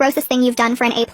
grossest thing you've done for an A+.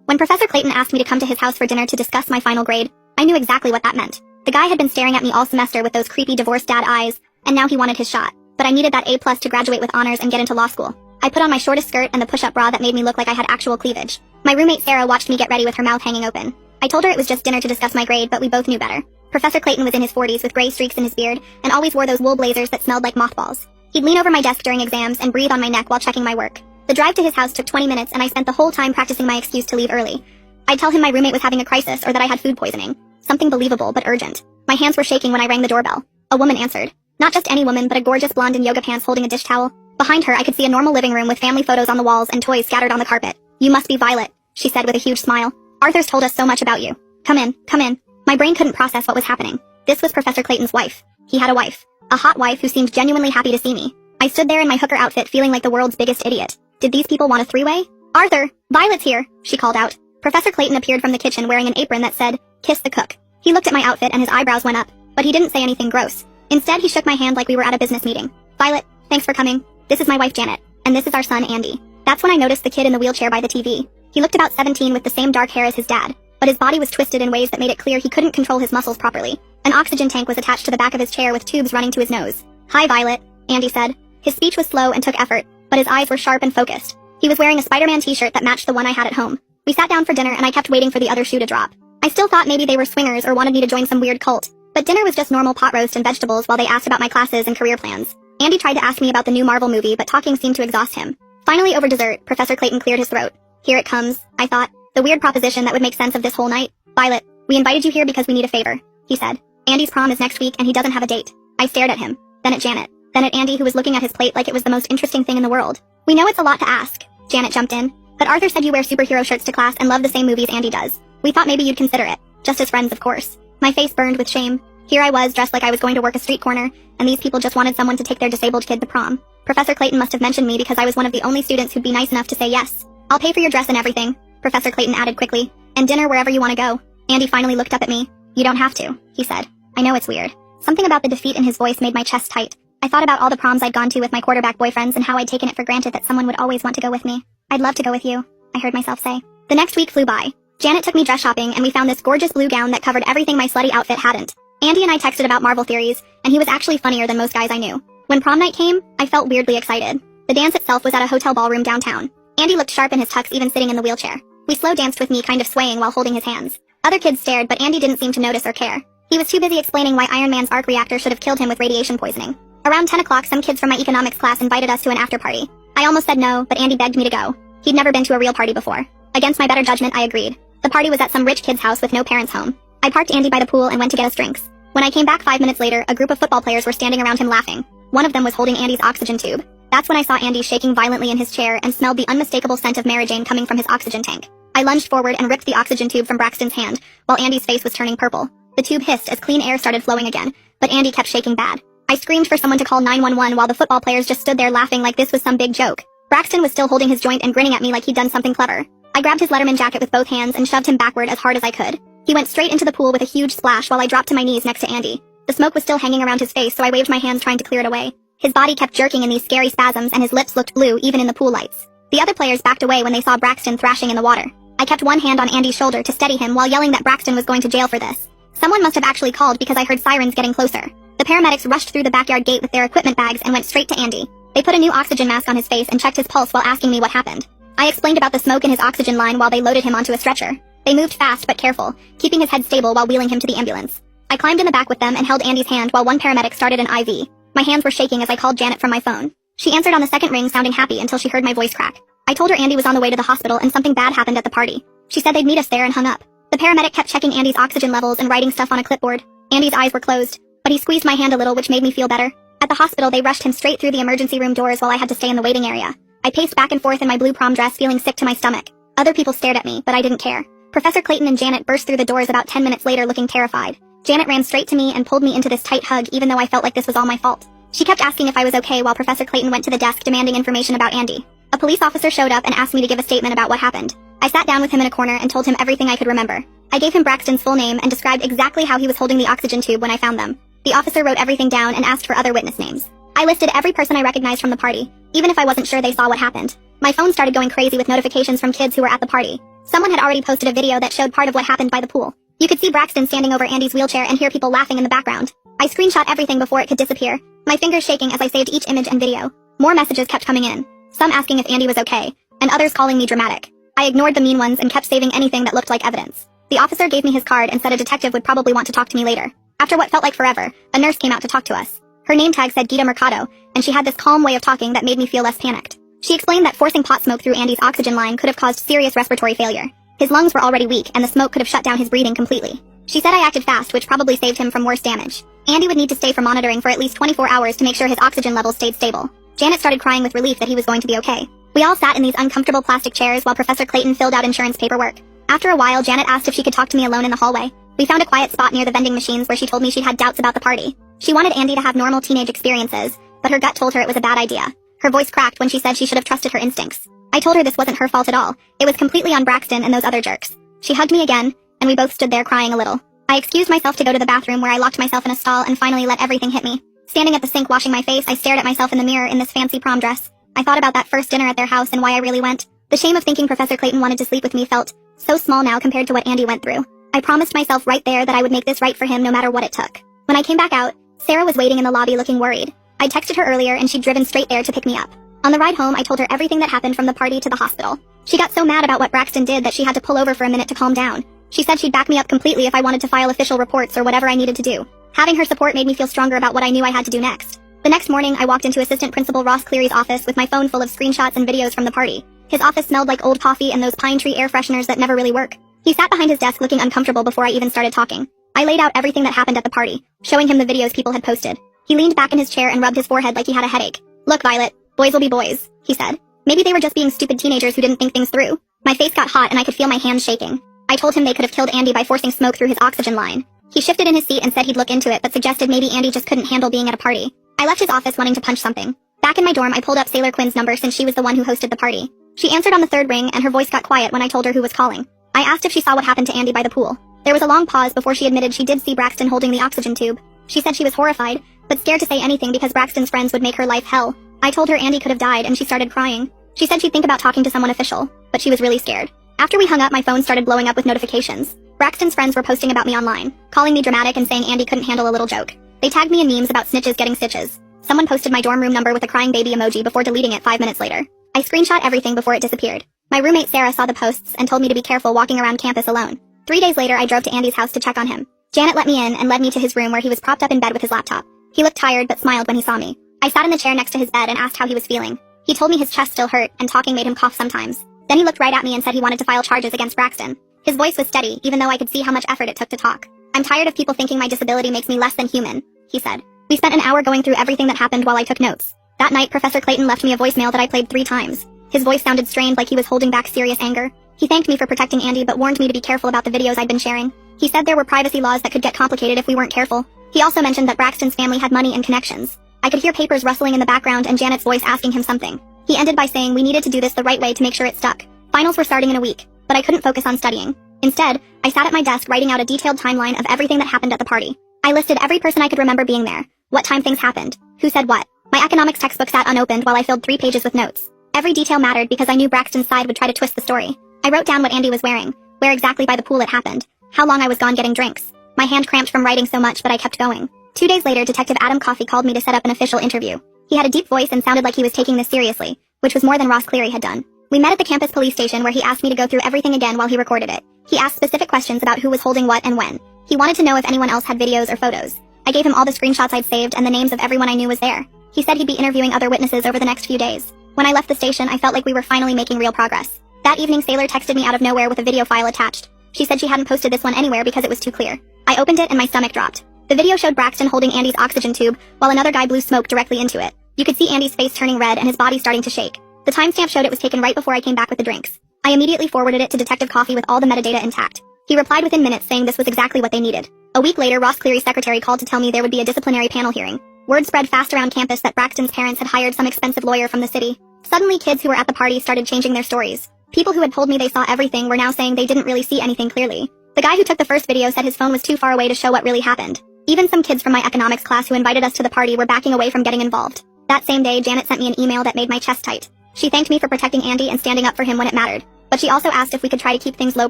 When Professor Clayton asked me to come to his house for dinner to discuss my final grade, I knew exactly what that meant. The guy had been staring at me all semester with those creepy divorced dad eyes, and now he wanted his shot. But I needed that A+ to graduate with honors and get into law school. I put on my shortest skirt and the push-up bra that made me look like I had actual cleavage. My roommate Sarah watched me get ready with her mouth hanging open. I told her it was just dinner to discuss my grade, but we both knew better. Professor Clayton was in his 40s with gray streaks in his beard, and always wore those wool blazers that smelled like mothballs. He'd lean over my desk during exams and breathe on my neck while checking my work. The drive to his house took 20 minutes and I spent the whole time practicing my excuse to leave early. I'd tell him my roommate was having a crisis or that I had food poisoning. Something believable but urgent. My hands were shaking when I rang the doorbell. A woman answered. Not just any woman, but a gorgeous blonde in yoga pants holding a dish towel. Behind her I could see a normal living room with family photos on the walls and toys scattered on the carpet. "You must be Violet," she said with a huge smile. "Arthur's told us so much about you. Come in, come in." My brain couldn't process what was happening. This was Professor Clayton's wife. He had a wife. A hot wife who seemed genuinely happy to see me. I stood there in my hooker outfit feeling like the world's biggest idiot. Did these people want a three-way? "Arthur, Violet's here," she called out. Professor Clayton appeared from the kitchen wearing an apron that said, "Kiss the cook." He looked at my outfit and his eyebrows went up, but he didn't say anything gross. Instead, he shook my hand like we were at a business meeting. "Violet, thanks for coming. This is my wife Janet, and this is our son Andy." That's when I noticed the kid in the wheelchair by the TV. He looked about 17 with the same dark hair as his dad, but his body was twisted in ways that made it clear he couldn't control his muscles properly. An oxygen tank was attached to the back of his chair with tubes running to his nose. "Hi, Violet," Andy said. His speech was slow and took effort, but his eyes were sharp and focused. He was wearing a Spider-Man t-shirt that matched the one I had at home. We sat down for dinner and I kept waiting for the other shoe to drop. I still thought maybe they were swingers or wanted me to join some weird cult, but dinner was just normal pot roast and vegetables while they asked about my classes and career plans. Andy tried to ask me about the new Marvel movie, but talking seemed to exhaust him. Finally, over dessert, Professor Clayton cleared his throat. "Here it comes," I thought. The weird proposition that would make sense of this whole night. "Violet, we invited you here because we need a favor," he said. "Andy's prom is next week and he doesn't have a date." I stared at him, then at Janet, then at Andy who was looking at his plate like it was the most interesting thing in the world. "We know it's a lot to ask," Janet jumped in, "but Arthur said you wear superhero shirts to class and love the same movies Andy does. We thought maybe you'd consider it. Just as friends, of course." My face burned with shame. Here I was, dressed like I was going to work a street corner, and these people just wanted someone to take their disabled kid to prom. Professor Clayton must have mentioned me because I was one of the only students who'd be nice enough to say yes. "I'll pay for your dress and everything," Professor Clayton added quickly, "and dinner wherever you want to go." Andy finally looked up at me. "You don't have to," he said. I know it's weird. Something about the defeat in his voice made my chest tight. I thought about all the proms I'd gone to with my quarterback boyfriends and how I'd taken it for granted that someone would always want to go with me. "I'd love to go with you," I heard myself say. The next week flew by. Janet took me dress shopping and we found this gorgeous blue gown that covered everything my slutty outfit hadn't. Andy and I texted about Marvel theories, and he was actually funnier than most guys I knew. When prom night came, I felt weirdly excited. The dance itself was at a hotel ballroom downtown. Andy looked sharp in his tux even sitting in the wheelchair. We slow danced with me kind of swaying while holding his hands. Other kids stared, but Andy didn't seem to notice or care. He was too busy explaining why Iron Man's arc reactor should have killed him with radiation poisoning. Around 10 o'clock, some kids from my economics class invited us to an after party. I almost said no, but Andy begged me to go. He'd never been to a real party before. Against my better judgment, I agreed. The party was at some rich kid's house with no parents home. I parked Andy by the pool and went to get us drinks. When I came back 5 minutes later, a group of football players were standing around him laughing. One of them was holding Andy's oxygen tube. That's when I saw Andy shaking violently in his chair and smelled the unmistakable scent of Mary Jane coming from his oxygen tank. I lunged forward and ripped the oxygen tube from Braxton's hand, while Andy's face was turning purple. The tube hissed as clean air started flowing again, but Andy kept shaking bad. I screamed for someone to call 911 while the football players just stood there laughing like this was some big joke. Braxton was still holding his joint and grinning at me like he'd done something clever. I grabbed his Letterman jacket with both hands and shoved him backward as hard as I could. He went straight into the pool with a huge splash while I dropped to my knees next to Andy. The smoke was still hanging around his face, so I waved my hands trying to clear it away. His body kept jerking in these scary spasms and his lips looked blue even in the pool lights. The other players backed away when they saw Braxton thrashing in the water. I kept one hand on Andy's shoulder to steady him while yelling that Braxton was going to jail for this. Someone must have actually called because I heard sirens getting closer. The paramedics rushed through the backyard gate with their equipment bags and went straight to Andy. They put a new oxygen mask on his face and checked his pulse while asking me what happened. I explained about the smoke in his oxygen line while they loaded him onto a stretcher. They moved fast but careful, keeping his head stable while wheeling him to the ambulance. I climbed in the back with them and held Andy's hand while one paramedic started an IV. My hands were shaking as I called Janet from my phone. She answered on the second ring sounding happy until she heard my voice crack. I told her Andy was on the way to the hospital and something bad happened at the party. She said they'd meet us there and hung up. The paramedic kept checking Andy's oxygen levels and writing stuff on a clipboard. Andy's eyes were closed, but he squeezed my hand a little, which made me feel better. At the hospital, they rushed him straight through the emergency room doors while I had to stay in the waiting area. I paced back and forth in my blue prom dress, feeling sick to my stomach. Other people stared at me, but I didn't care. Professor Clayton and Janet burst through the doors about 10 minutes later looking terrified. Janet ran straight to me and pulled me into this tight hug even though I felt like this was all my fault. She kept asking if I was okay while Professor Clayton went to the desk demanding information about Andy. A police officer showed up and asked me to give a statement about what happened. I sat down with him in a corner and told him everything I could remember. I gave him Braxton's full name and described exactly how he was holding the oxygen tube when I found them. The officer wrote everything down and asked for other witness names. I listed every person I recognized from the party, even if I wasn't sure they saw what happened. My phone started going crazy with notifications from kids who were at the party. Someone had already posted a video that showed part of what happened by the pool. You could see Braxton standing over Andy's wheelchair and hear people laughing in the background. I screenshot everything before it could disappear, my fingers shaking as I saved each image and video. More messages kept coming in, some asking if Andy was okay, and others calling me dramatic. I ignored the mean ones and kept saving anything that looked like evidence. The officer gave me his card and said a detective would probably want to talk to me later. After what felt like forever, a nurse came out to talk to us. Her name tag said Gita Mercado, and she had this calm way of talking that made me feel less panicked. She explained that forcing pot smoke through Andy's oxygen line could have caused serious respiratory failure. His lungs were already weak, and the smoke could have shut down his breathing completely. She said I acted fast, which probably saved him from worse damage. Andy would need to stay for monitoring for at least 24 hours to make sure his oxygen levels stayed stable. Janet started crying with relief that he was going to be okay. We all sat in these uncomfortable plastic chairs while Professor Clayton filled out insurance paperwork. After a while, Janet asked if she could talk to me alone in the hallway. We found a quiet spot near the vending machines where she told me she'd had doubts about the party. She wanted Andy to have normal teenage experiences, but her gut told her it was a bad idea. Her voice cracked when she said she should have trusted her instincts. I told her this wasn't her fault at all. It was completely on Braxton and those other jerks. She hugged me again, and we both stood there crying a little. I excused myself to go to the bathroom where I locked myself in a stall and finally let everything hit me. Standing at the sink washing my face, I stared at myself in the mirror in this fancy prom dress. I thought about that first dinner at their house and why I really went. The shame of thinking Professor Clayton wanted to sleep with me felt so small now compared to what Andy went through. I promised myself right there that I would make this right for him no matter what it took. When I came back out, Sarah was waiting in the lobby looking worried. I texted her earlier and she'd driven straight there to pick me up. On the ride home, I told her everything that happened from the party to the hospital. She got so mad about what Braxton did that she had to pull over for a minute to calm down. She said she'd back me up completely if I wanted to file official reports or whatever I needed to do. Having her support made me feel stronger about what I knew I had to do next. The next morning, I walked into Assistant Principal Ross Cleary's office with my phone full of screenshots and videos from the party. His office smelled like old coffee and those pine tree air fresheners that never really work. He sat behind his desk looking uncomfortable before I even started talking. I laid out everything that happened at the party, showing him the videos people had posted. He leaned back in his chair and rubbed his forehead like he had a headache. "Look, Violet, boys will be boys," he said. Maybe they were just being stupid teenagers who didn't think things through. My face got hot and I could feel my hands shaking. I told him they could have killed Andy by forcing smoke through his oxygen line. He shifted in his seat and said he'd look into it, but suggested maybe Andy just couldn't handle being at a party. I left his office wanting to punch something. Back in my dorm, I pulled up Sailor Quinn's number since she was the one who hosted the party. She answered on the third ring and her voice got quiet when I told her who was calling. I asked if she saw what happened to Andy by the pool. There was a long pause before she admitted she did see Braxton holding the oxygen tube. She said she was horrified, but scared to say anything because Braxton's friends would make her life hell. I told her Andy could have died and she started crying. She said she'd think about talking to someone official, but she was really scared. After we hung up, my phone started blowing up with notifications. Braxton's friends were posting about me online, calling me dramatic and saying Andy couldn't handle a little joke. They tagged me in memes about snitches getting stitches. Someone posted my dorm room number with a crying baby emoji before deleting it 5 minutes later. I screenshot everything before it disappeared. My roommate Sarah saw the posts and told me to be careful walking around campus alone. 3 days later, I drove to Andy's house to check on him. Janet let me in and led me to his room where he was propped up in bed with his laptop. He looked tired but smiled when he saw me. I sat in the chair next to his bed and asked how he was feeling. He told me his chest still hurt and talking made him cough sometimes. Then he looked right at me and said he wanted to file charges against Braxton. His voice was steady, even though I could see how much effort it took to talk. "I'm tired of people thinking my disability makes me less than human," he said. We spent an hour going through everything that happened while I took notes. That night, Professor Clayton left me a voicemail that I played 3 times. His voice sounded strained, like he was holding back serious anger. He thanked me for protecting Andy but warned me to be careful about the videos I'd been sharing. He said there were privacy laws that could get complicated if we weren't careful. He also mentioned that Braxton's family had money and connections. I could hear papers rustling in the background and Janet's voice asking him something. He ended by saying we needed to do this the right way to make sure it stuck. Finals were starting in a week, but I couldn't focus on studying. Instead, I sat at my desk writing out a detailed timeline of everything that happened at the party. I listed every person I could remember being there, what time things happened, who said what. My economics textbook sat unopened while I filled 3 pages with notes. Every detail mattered because I knew Braxton's side would try to twist the story. I wrote down what Andy was wearing, where exactly by the pool it happened, how long I was gone getting drinks. My hand cramped from writing so much, but I kept going. 2 days later, Detective Adam Coffey called me to set up an official interview. He had a deep voice and sounded like he was taking this seriously, which was more than Ross Cleary had done. We met at the campus police station where he asked me to go through everything again while he recorded it. He asked specific questions about who was holding what and when. He wanted to know if anyone else had videos or photos. I gave him all the screenshots I'd saved and the names of everyone I knew was there. He said he'd be interviewing other witnesses over the next few days. When I left the station, I felt like we were finally making real progress. That evening, Sailor texted me out of nowhere with a video file attached. She said she hadn't posted this one anywhere because it was too clear. I opened it and my stomach dropped. The video showed Braxton holding Andy's oxygen tube while another guy blew smoke directly into it. You could see Andy's face turning red and his body starting to shake. The timestamp showed it was taken right before I came back with the drinks. I immediately forwarded it to Detective Coffey with all the metadata intact. He replied within minutes saying this was exactly what they needed. A week later, Ross Cleary's secretary called to tell me there would be a disciplinary panel hearing. Word spread fast around campus that Braxton's parents had hired some expensive lawyer from the city. Suddenly, kids who were at the party started changing their stories. People who had told me they saw everything were now saying they didn't really see anything clearly. The guy who took the first video said his phone was too far away to show what really happened. Even some kids from my economics class who invited us to the party were backing away from getting involved. That same day, Janet sent me an email that made my chest tight. She thanked me for protecting Andy and standing up for him when it mattered, but she also asked if we could try to keep things low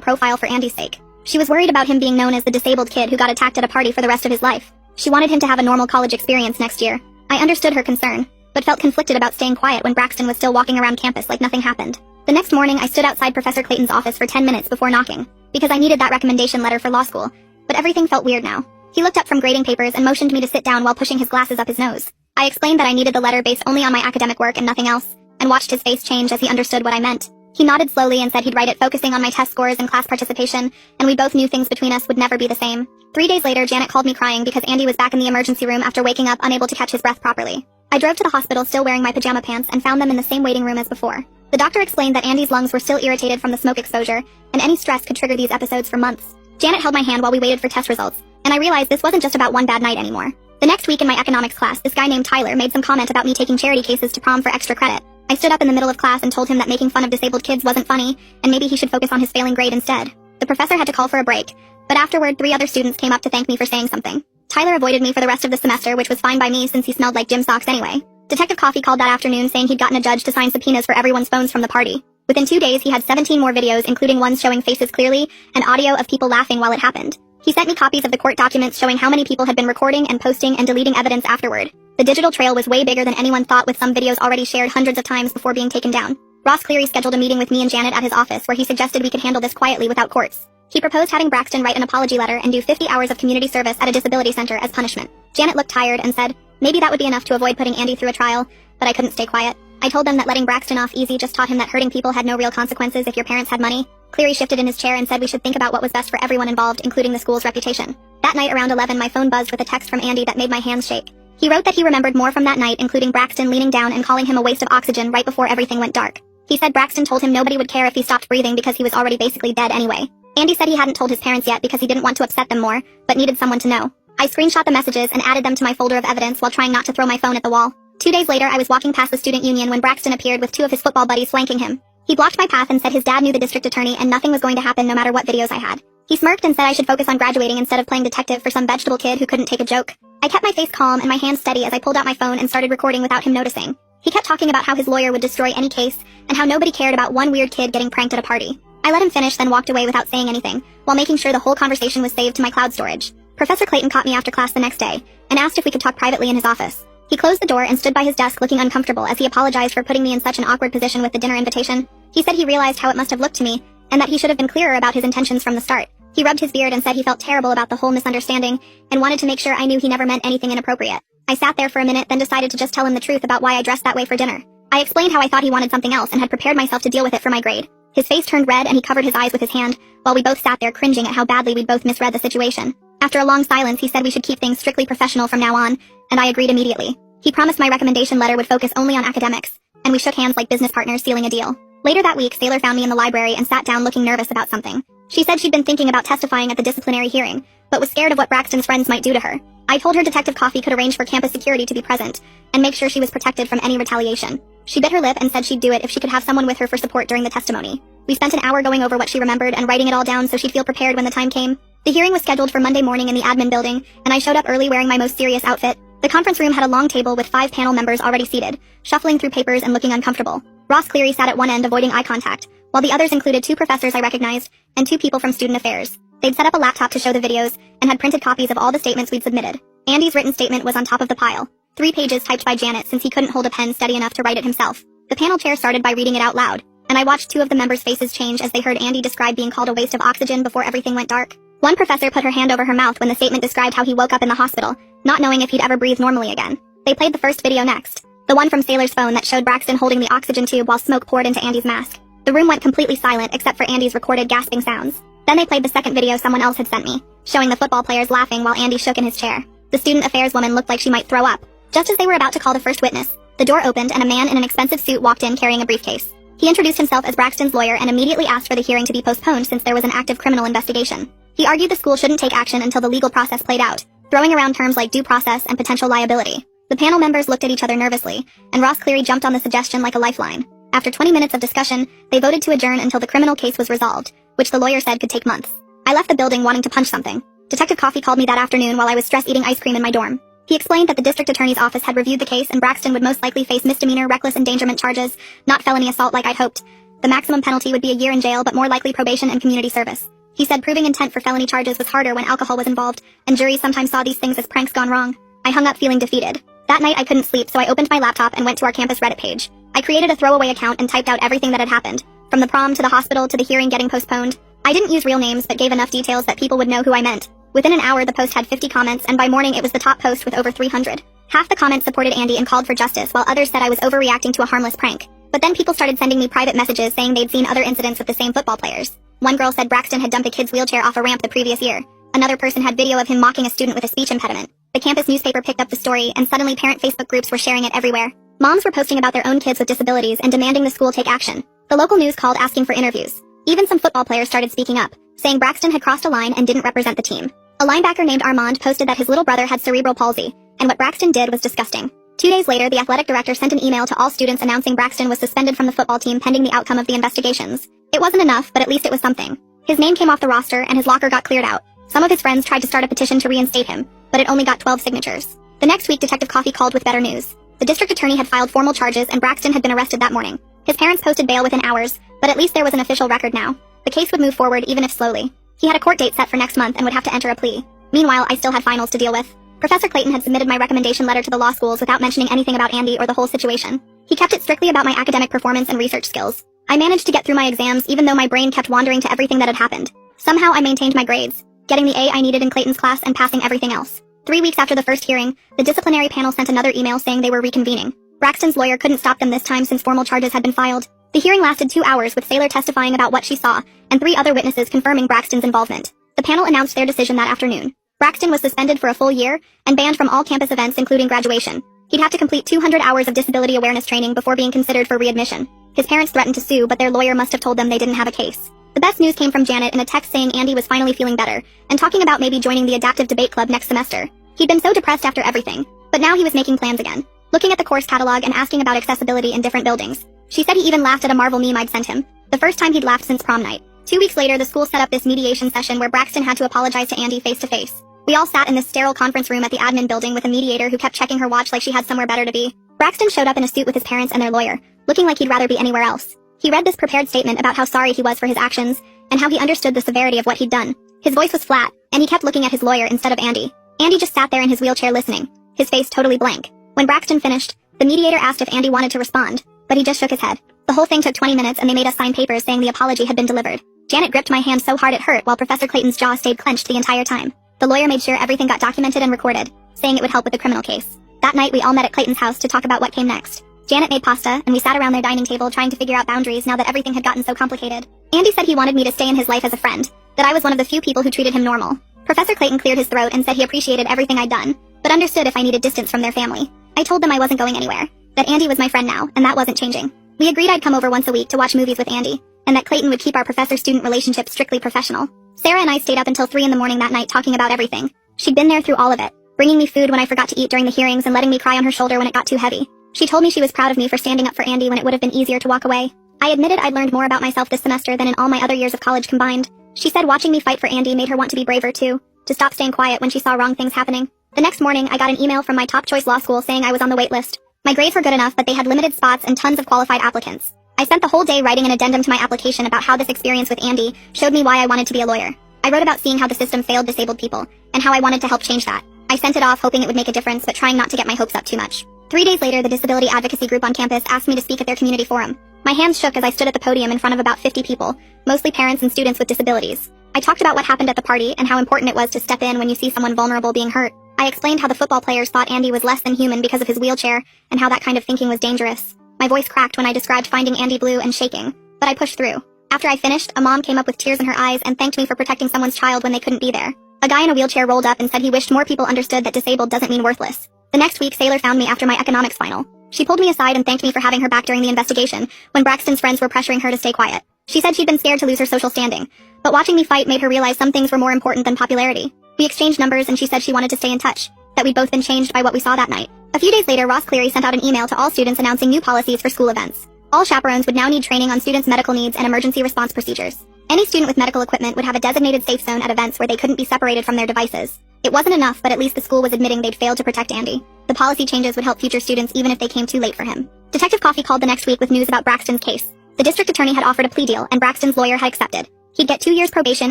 profile for Andy's sake. She was worried about him being known as the disabled kid who got attacked at a party for the rest of his life. She wanted him to have a normal college experience next year. I understood her concern, but felt conflicted about staying quiet when Braxton was still walking around campus like nothing happened. The next morning, I stood outside Professor Clayton's office for 10 minutes before knocking, because I needed that recommendation letter for law school, but everything felt weird now. He looked up from grading papers and motioned me to sit down while pushing his glasses up his nose. I explained that I needed the letter based only on my academic work and nothing else, and watched his face change as he understood what I meant. He nodded slowly and said he'd write it focusing on my test scores and class participation, and we both knew things between us would never be the same. 3 days later, Janet called me crying because Andy was back in the emergency room after waking up unable to catch his breath properly. I drove to the hospital still wearing my pajama pants and found them in the same waiting room as before. The doctor explained that Andy's lungs were still irritated from the smoke exposure, and any stress could trigger these episodes for months. Janet held my hand while we waited for test results, and I realized this wasn't just about one bad night anymore. The next week in my economics class, this guy named Tyler made some comment about me taking charity cases to prom for extra credit. I stood up in the middle of class and told him that making fun of disabled kids wasn't funny, and maybe he should focus on his failing grade instead. The professor had to call for a break, but afterward 3 other students came up to thank me for saying something. Tyler avoided me for the rest of the semester, which was fine by me since he smelled like gym socks anyway. Detective Coffee called that afternoon saying he'd gotten a judge to sign subpoenas for everyone's phones from the party. Within 2 days, he had 17 more videos, including ones showing faces clearly and audio of people laughing while it happened. He sent me copies of the court documents showing how many people had been recording and posting and deleting evidence afterward. The digital trail was way bigger than anyone thought, with some videos already shared hundreds of times before being taken down. Ross Cleary scheduled a meeting with me and Janet at his office where he suggested we could handle this quietly without courts. He proposed having Braxton write an apology letter and do 50 hours of community service at a disability center as punishment. Janet looked tired and said, maybe that would be enough to avoid putting Andy through a trial, but I couldn't stay quiet. I told them that letting Braxton off easy just taught him that hurting people had no real consequences if your parents had money. Cleary shifted in his chair and said we should think about what was best for everyone involved, including the school's reputation. That night around 11, my phone buzzed with a text from Andy that made my hands shake. He wrote that he remembered more from that night, including Braxton leaning down and calling him a waste of oxygen right before everything went dark. He said Braxton told him nobody would care if he stopped breathing because he was already basically dead anyway. Andy said he hadn't told his parents yet because he didn't want to upset them more, but needed someone to know. I screenshot the messages and added them to my folder of evidence while trying not to throw my phone at the wall. 2 days later, I was walking past the student union when Braxton appeared with 2 of his football buddies flanking him. He blocked my path and said his dad knew the district attorney and nothing was going to happen no matter what videos I had. He smirked and said I should focus on graduating instead of playing detective for some vegetable kid who couldn't take a joke. I kept my face calm and my hands steady as I pulled out my phone and started recording without him noticing. He kept talking about how his lawyer would destroy any case and how nobody cared about one weird kid getting pranked at a party. I let him finish, then walked away without saying anything, while making sure the whole conversation was saved to my cloud storage. Professor Clayton caught me after class the next day and asked if we could talk privately in his office. He closed the door and stood by his desk looking uncomfortable as he apologized for putting me in such an awkward position with the dinner invitation. He said he realized how it must have looked to me, and that he should have been clearer about his intentions from the start. He rubbed his beard and said he felt terrible about the whole misunderstanding, and wanted to make sure I knew he never meant anything inappropriate. I sat there for a minute, then decided to just tell him the truth about why I dressed that way for dinner. I explained how I thought he wanted something else and had prepared myself to deal with it for my grade. His face turned red and he covered his eyes with his hand, while we both sat there cringing at how badly we'd both misread the situation. After a long silence, he said we should keep things strictly professional from now on, and I agreed immediately. He promised my recommendation letter would focus only on academics, and we shook hands like business partners sealing a deal. Later that week, Sailor found me in the library and sat down looking nervous about something. She said she'd been thinking about testifying at the disciplinary hearing, but was scared of what Braxton's friends might do to her. I told her Detective Coffee could arrange for campus security to be present, and make sure she was protected from any retaliation. She bit her lip and said she'd do it if she could have someone with her for support during the testimony. We spent an hour going over what she remembered and writing it all down so she'd feel prepared when the time came. The hearing was scheduled for Monday morning in the admin building, and I showed up early wearing my most serious outfit. The conference room had a long table with 5 panel members already seated, shuffling through papers and looking uncomfortable. Ross Cleary sat at one end avoiding eye contact, while the others included 2 professors I recognized, and 2 people from student affairs. They'd set up a laptop to show the videos, and had printed copies of all the statements we'd submitted. Andy's written statement was on top of the pile. 3 pages typed by Janet since he couldn't hold a pen steady enough to write it himself. The panel chair started by reading it out loud, and I watched 2 of the members' faces change as they heard Andy describe being called a waste of oxygen before everything went dark. One professor put her hand over her mouth when the statement described how he woke up in the hospital, not knowing if he'd ever breathe normally again. They played the first video next, the one from Sailor's phone that showed Braxton holding the oxygen tube while smoke poured into Andy's mask. The room went completely silent except for Andy's recorded gasping sounds. Then they played the second video someone else had sent me, showing the football players laughing while Andy shook in his chair. The student affairs woman looked like she might throw up. Just as they were about to call the first witness, the door opened and a man in an expensive suit walked in carrying a briefcase. He introduced himself as Braxton's lawyer and immediately asked for the hearing to be postponed since there was an active criminal investigation. He argued the school shouldn't take action until the legal process played out, throwing around terms like due process and potential liability. The panel members looked at each other nervously, and Ross Cleary jumped on the suggestion like a lifeline. After 20 minutes of discussion, they voted to adjourn until the criminal case was resolved, which the lawyer said could take months. I left the building wanting to punch something. Detective Coffee called me that afternoon while I was stress eating ice cream in my dorm. He explained that the district attorney's office had reviewed the case and Braxton would most likely face misdemeanor reckless endangerment charges, not felony assault like I'd hoped. The maximum penalty would be a year in jail but more likely probation and community service. He said proving intent for felony charges was harder when alcohol was involved, and juries sometimes saw these things as pranks gone wrong. I hung up feeling defeated. That night I couldn't sleep, so I opened my laptop and went to our campus Reddit page. I created a throwaway account and typed out everything that had happened, from the prom to the hospital to the hearing getting postponed. I didn't use real names but gave enough details that people would know who I meant. Within an hour the post had 50 comments, and by morning it was the top post with over 300. Half the comments supported Andy and called for justice, while others said I was overreacting to a harmless prank. But then people started sending me private messages saying they'd seen other incidents with the same football players. One girl said Braxton had dumped a kid's wheelchair off a ramp the previous year. Another person had video of him mocking a student with a speech impediment. The campus newspaper picked up the story, and suddenly parent Facebook groups were sharing it everywhere. Moms were posting about their own kids with disabilities and demanding the school take action. The local news called asking for interviews. Even some football players started speaking up, saying Braxton had crossed a line and didn't represent the team. A linebacker named Armand posted that his little brother had cerebral palsy, and what Braxton did was disgusting. 2 days later, the athletic director sent an email to all students announcing Braxton was suspended from the football team pending the outcome of the investigations. It wasn't enough, but at least it was something. His name came off the roster and his locker got cleared out. Some of his friends tried to start a petition to reinstate him, but it only got 12 signatures. The next week, Detective Coffee called with better news. The district attorney had filed formal charges and Braxton had been arrested that morning. His parents posted bail within hours, but at least there was an official record now. The case would move forward even if slowly. He had a court date set for next month and would have to enter a plea. Meanwhile, I still had finals to deal with. Professor Clayton had submitted my recommendation letter to the law schools without mentioning anything about Andy or the whole situation. He kept it strictly about my academic performance and research skills. I managed to get through my exams even though my brain kept wandering to everything that had happened. Somehow I maintained my grades, getting the A I needed in Clayton's class and passing everything else. 3 weeks after the first hearing, the disciplinary panel sent another email saying they were reconvening. Braxton's lawyer couldn't stop them this time since formal charges had been filed. The hearing lasted 2 hours with Saylor testifying about what she saw, and 3 other witnesses confirming Braxton's involvement. The panel announced their decision that afternoon. Braxton was suspended for a full year and banned from all campus events including graduation. He'd have to complete 200 hours of disability awareness training before being considered for readmission. His parents threatened to sue, but their lawyer must have told them they didn't have a case. The best news came from Janet in a text saying Andy was finally feeling better, and talking about maybe joining the adaptive debate club next semester. He'd been so depressed after everything, but now he was making plans again, looking at the course catalog and asking about accessibility in different buildings. She said he even laughed at a Marvel meme I'd sent him, the first time he'd laughed since prom night. 2 weeks later, the school set up this mediation session where Braxton had to apologize to Andy face to face. We all sat in this sterile conference room at the admin building with a mediator who kept checking her watch like she had somewhere better to be. Braxton showed up in a suit with his parents and their lawyer, looking like he'd rather be anywhere else. He read this prepared statement about how sorry he was for his actions, and how he understood the severity of what he'd done. His voice was flat, and he kept looking at his lawyer instead of Andy. Andy just sat there in his wheelchair listening, his face totally blank. When Braxton finished, the mediator asked if Andy wanted to respond, but he just shook his head. The whole thing took 20 minutes and they made us sign papers saying the apology had been delivered. Janet gripped my hand so hard it hurt while Professor Clayton's jaw stayed clenched the entire time. The lawyer made sure everything got documented and recorded, saying it would help with the criminal case. That night we all met at Clayton's house to talk about what came next. Janet made pasta, and we sat around their dining table trying to figure out boundaries now that everything had gotten so complicated. Andy said he wanted me to stay in his life as a friend, that I was one of the few people who treated him normal. Professor Clayton cleared his throat and said he appreciated everything I'd done, but understood if I needed distance from their family. I told them I wasn't going anywhere, that Andy was my friend now, and that wasn't changing. We agreed I'd come over once a week to watch movies with Andy, and that Clayton would keep our professor-student relationship strictly professional. Sarah and I stayed up until 3 in the morning that night talking about everything. She'd been there through all of it, bringing me food when I forgot to eat during the hearings and letting me cry on her shoulder when it got too heavy. She told me she was proud of me for standing up for Andy when it would have been easier to walk away. I admitted I'd learned more about myself this semester than in all my other years of college combined. She said watching me fight for Andy made her want to be braver too, to stop staying quiet when she saw wrong things happening. The next morning, I got an email from my top choice law school saying I was on the wait list. My grades were good enough, but they had limited spots and tons of qualified applicants. I spent the whole day writing an addendum to my application about how this experience with Andy showed me why I wanted to be a lawyer. I wrote about seeing how the system failed disabled people, and how I wanted to help change that. I sent it off hoping it would make a difference, but trying not to get my hopes up too much. 3 days later, the disability advocacy group on campus asked me to speak at their community forum. My hands shook as I stood at the podium in front of about 50 people, mostly parents and students with disabilities. I talked about what happened at the party and how important it was to step in when you see someone vulnerable being hurt. I explained how the football players thought Andy was less than human because of his wheelchair, and how that kind of thinking was dangerous. My voice cracked when I described finding Andy blue and shaking, but I pushed through. After I finished, a mom came up with tears in her eyes and thanked me for protecting someone's child when they couldn't be there. A guy in a wheelchair rolled up and said he wished more people understood that disabled doesn't mean worthless. The next week, Saylor found me after my economics final. She pulled me aside and thanked me for having her back during the investigation, when Braxton's friends were pressuring her to stay quiet. She said she'd been scared to lose her social standing, but watching me fight made her realize some things were more important than popularity. We exchanged numbers and she said she wanted to stay in touch, that we'd both been changed by what we saw that night. A few days later, Ross Cleary sent out an email to all students announcing new policies for school events. All chaperones would now need training on students' medical needs and emergency response procedures. Any student with medical equipment would have a designated safe zone at events where they couldn't be separated from their devices. It wasn't enough, but at least the school was admitting they'd failed to protect Andy. The policy changes would help future students even if they came too late for him. Detective Coffee called the next week with news about Braxton's case. The district attorney had offered a plea deal, and Braxton's lawyer had accepted. He'd get 2 years probation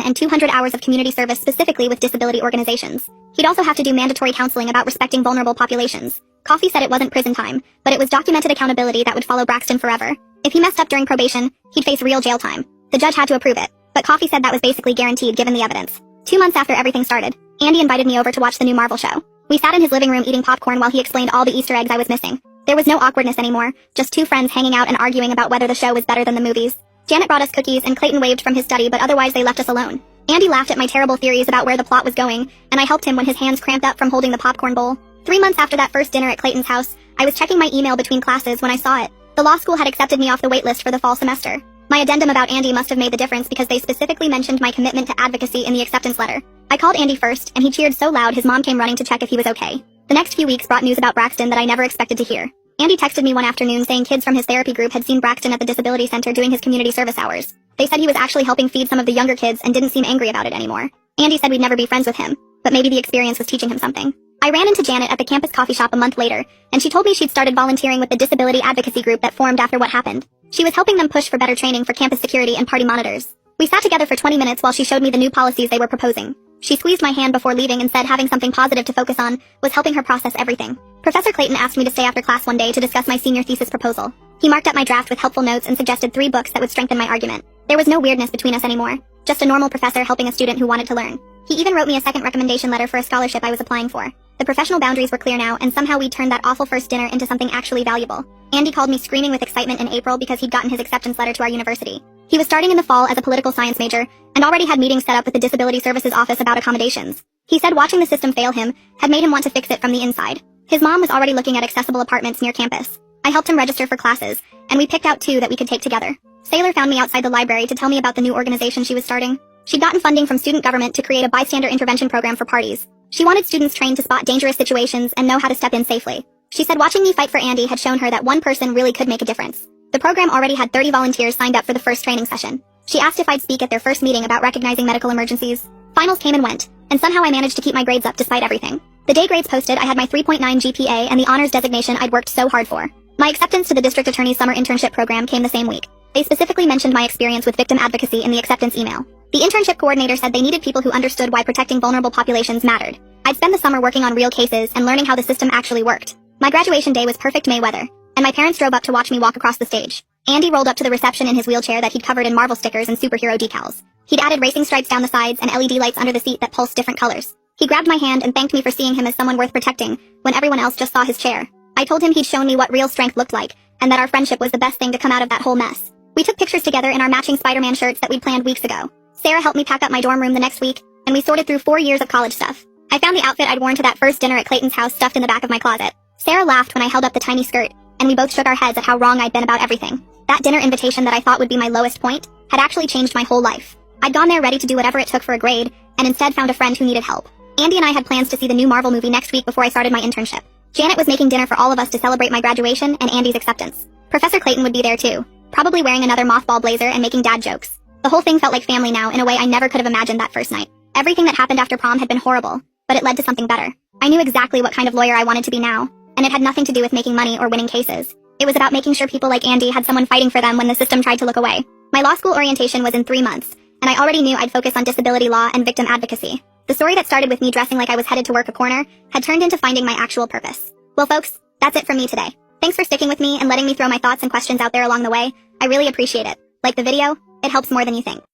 and 200 hours of community service specifically with disability organizations. He'd also have to do mandatory counseling about respecting vulnerable populations. Coffee said it wasn't prison time, but it was documented accountability that would follow Braxton forever. If he messed up during probation, he'd face real jail time. The judge had to approve it, but Coffee said that was basically guaranteed given the evidence. 2 months after everything started, Andy invited me over to watch the new Marvel show. We sat in his living room eating popcorn while he explained all the Easter eggs I was missing. There was no awkwardness anymore, just 2 friends hanging out and arguing about whether the show was better than the movies. Janet brought us cookies and Clayton waved from his study, but otherwise they left us alone. Andy laughed at my terrible theories about where the plot was going, and I helped him when his hands cramped up from holding the popcorn bowl. 3 months after that first dinner at Clayton's house, I was checking my email between classes when I saw it. The law school had accepted me off the waitlist for the fall semester. My addendum about Andy must have made the difference because they specifically mentioned my commitment to advocacy in the acceptance letter. I called Andy first, and he cheered so loud his mom came running to check if he was okay. The next few weeks brought news about Braxton that I never expected to hear. Andy texted me one afternoon saying kids from his therapy group had seen Braxton at the disability center doing his community service hours. They said he was actually helping feed some of the younger kids and didn't seem angry about it anymore. Andy said we'd never be friends with him, but maybe the experience was teaching him something. I ran into Janet at the campus coffee shop a month later, and she told me she'd started volunteering with the disability advocacy group that formed after what happened. She was helping them push for better training for campus security and party monitors. We sat together for 20 minutes while she showed me the new policies they were proposing. She squeezed my hand before leaving and said having something positive to focus on was helping her process everything. Professor Clayton asked me to stay after class one day to discuss my senior thesis proposal. He marked up my draft with helpful notes and suggested 3 books that would strengthen my argument. There was no weirdness between us anymore, just a normal professor helping a student who wanted to learn. He even wrote me a second recommendation letter for a scholarship I was applying for. The professional boundaries were clear now, and somehow we'd turned that awful first dinner into something actually valuable. Andy called me screaming with excitement in April because he'd gotten his acceptance letter to our university. He was starting in the fall as a political science major, and already had meetings set up with the Disability Services Office about accommodations. He said watching the system fail him had made him want to fix it from the inside. His mom was already looking at accessible apartments near campus. I helped him register for classes, and we picked out 2 that we could take together. Sailor found me outside the library to tell me about the new organization she was starting. She'd gotten funding from student government to create a bystander intervention program for parties. She wanted students trained to spot dangerous situations and know how to step in safely. She said watching me fight for Andy had shown her that one person really could make a difference. The program already had 30 volunteers signed up for the first training session. She asked if I'd speak at their first meeting about recognizing medical emergencies. Finals came and went, and somehow I managed to keep my grades up despite everything. The day grades posted, I had my 3.9 GPA and the honors designation I'd worked so hard for. My acceptance to the district attorney's summer internship program came the same week. They specifically mentioned my experience with victim advocacy in the acceptance email. The internship coordinator said they needed people who understood why protecting vulnerable populations mattered. I'd spend the summer working on real cases and learning how the system actually worked. My graduation day was perfect May weather, and my parents drove up to watch me walk across the stage. Andy rolled up to the reception in his wheelchair that he'd covered in Marvel stickers and superhero decals. He'd added racing stripes down the sides and LED lights under the seat that pulsed different colors. He grabbed my hand and thanked me for seeing him as someone worth protecting, when everyone else just saw his chair. I told him he'd shown me what real strength looked like, and that our friendship was the best thing to come out of that whole mess. We took pictures together in our matching Spider-Man shirts that we'd planned weeks ago. Sarah helped me pack up my dorm room the next week, and we sorted through 4 years of college stuff. I found the outfit I'd worn to that first dinner at Clayton's house stuffed in the back of my closet. Sarah laughed when I held up the tiny skirt, and we both shook our heads at how wrong I'd been about everything. That dinner invitation that I thought would be my lowest point had actually changed my whole life. I'd gone there ready to do whatever it took for a grade, and instead found a friend who needed help. Andy and I had plans to see the new Marvel movie next week before I started my internship. Janet was making dinner for all of us to celebrate my graduation and Andy's acceptance. Professor Clayton would be there too, probably wearing another mothball blazer and making dad jokes. The whole thing felt like family now in a way I never could have imagined that first night. Everything that happened after prom had been horrible, but it led to something better. I knew exactly what kind of lawyer I wanted to be now, and it had nothing to do with making money or winning cases. It was about making sure people like Andy had someone fighting for them when the system tried to look away. My law school orientation was in 3 months, and I already knew I'd focus on disability law and victim advocacy. The story that started with me dressing like I was headed to work a corner had turned into finding my actual purpose. Well folks, that's it from me today. Thanks for sticking with me and letting me throw my thoughts and questions out there along the way. I really appreciate it. Like the video? It helps more than you think.